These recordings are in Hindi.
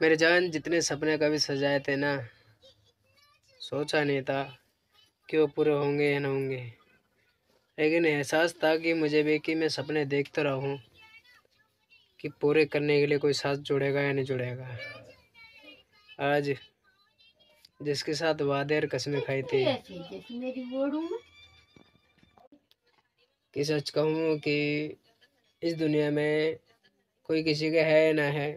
मेरे जान जितने सपने कभी सजाए थे ना, सोचा नहीं था कि वो पूरे होंगे या ना होंगे। लेकिन एहसास था कि मुझे भी कि मैं सपने देखता रहा हूँ कि पूरे करने के लिए कोई साथ जुड़ेगा या नहीं जुड़ेगा। आज जिसके साथ वादे और कसमें खाई थी कि सच कहूँ कि इस दुनिया में कोई किसी का है ना है,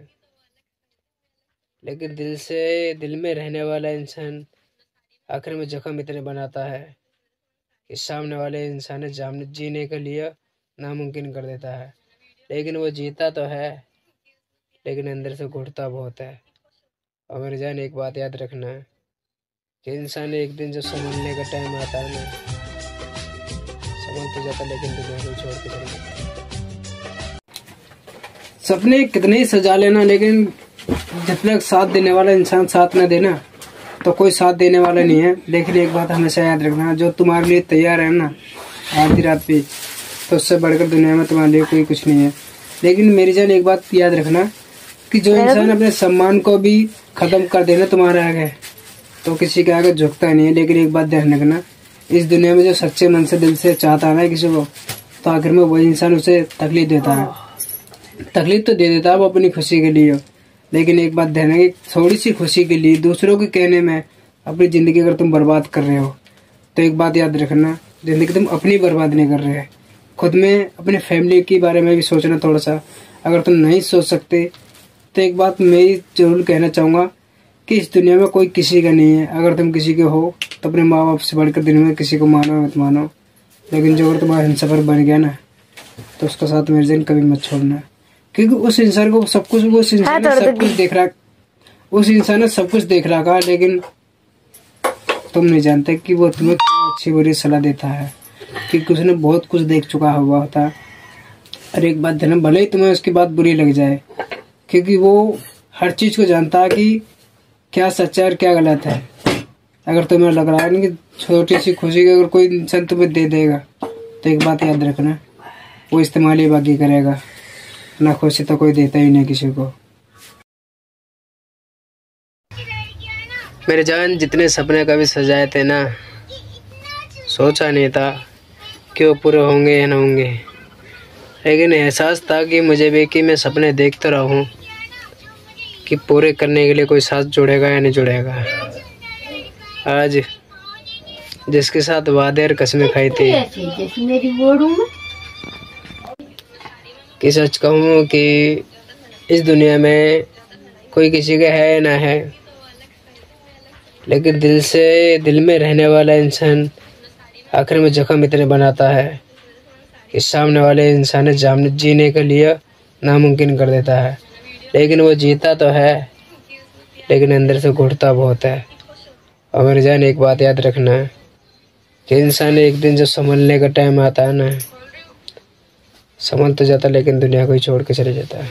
लेकिन दिल से दिल में रहने वाला इंसान आखिर में जख्म इतने बनाता है कि सामने वाले इंसान जीने के लिए नामुमकिन कर देता है। लेकिन वो जीता तो है, लेकिन अंदर से घुटता बहुत है। और मेरे जान एक बात याद रखना कि इंसान एक दिन जो संभलने का टाइम आता है ना, संभल तो जाता लेकिन दुनिया को छोड़ के चले जाता। सपने कितने ही सजा लेना, लेकिन जब तक साथ देने वाला इंसान साथ न देना तो कोई साथ देने वाला नहीं है। लेकिन एक बात हमेशा याद रखना, जो तुम्हारे लिए तैयार है ना आधी रात पे, तो उससे बढ़कर दुनिया में तुम्हारे लिए कोई कुछ नहीं है। लेकिन मेरी जान एक बात याद रखना कि जो इंसान अपने सम्मान को भी खत्म कर देना तुम्हारे आगे, तो किसी के आगे झुकता नहीं है। लेकिन एक बात ध्यान रखना, इस दुनिया में जो सच्चे मन से दिल से चाहता है ना किसी को, तो आखिर में वही इंसान उसे तकलीफ देता है। तकलीफ तो दे देता है वो अपनी खुशी के लिए, लेकिन एक बात ध्यान है, थोड़ी सी खुशी के लिए दूसरों के कहने में अपनी जिंदगी अगर तुम बर्बाद कर रहे हो, तो एक बात याद रखना, जिंदगी तुम अपनी बर्बाद नहीं कर रहे हो। खुद में अपने फैमिली के बारे में भी सोचना थोड़ा सा। अगर तुम नहीं सोच सकते तो एक बात मैं जरूर कहना चाहूँगा कि इस दुनिया में कोई किसी का नहीं है। अगर तुम किसी के हो तो अपने माँ बाप से बढ़कर दुनिया में किसी को मानो मत मानो, लेकिन जो अगर तुम्हारा हमसफर बन गया ना, तो उसका साथ मेरे जन कभी मत छोड़ना। क्योंकि उस इंसान को सब कुछ, उस इंसान ने सब कुछ देख रहा, उस इंसान ने सब कुछ देख रखा, लेकिन तुम नहीं जानते कि वो तुम्हें अच्छी बुरी सलाह देता है, क्योंकि उसने बहुत कुछ देख चुका हुआ होता। और एक बात ध्यान, भले ही तुम्हें उसकी बात बुरी लग जाए, क्योंकि वो हर चीज को जानता है कि क्या सच्चा है और क्या गलत है। अगर तुम्हें लग रहा है कि छोटी सी खुशी अगर कोई इंसान तुम्हें दे देगा, तो एक बात याद रखना, वो इस्तेमाल ही बाकी करेगा, ना खुशी तो कोई देता ही नहीं किसी को। मेरे जान जितने सपने कभी सजाए थे ना, सोचा नहीं था कि वो पूरे होंगे या ना होंगे। लेकिन एहसास था कि मुझे भी कि मैं सपने देखता रहा हूँ कि पूरे करने के लिए कोई साथ जुड़ेगा या नहीं जुड़ेगा। आज जिसके साथ वादे और कसमें खाई थी कि सच कहूँ कि इस दुनिया में कोई किसी का है ना है, लेकिन दिल से दिल में रहने वाला इंसान आखिर में जख्म इतने बनाता है कि सामने वाले इंसान जीने के लिए नामुमकिन कर देता है। लेकिन वो जीता तो है, लेकिन अंदर से घुटता बहुत है। और मेरे जान एक बात याद रखना कि इंसान एक दिन जो संभलने का टाइम आता है ना, संभल तो जाता लेकिन दुनिया को ही छोड़ के चले जाता है।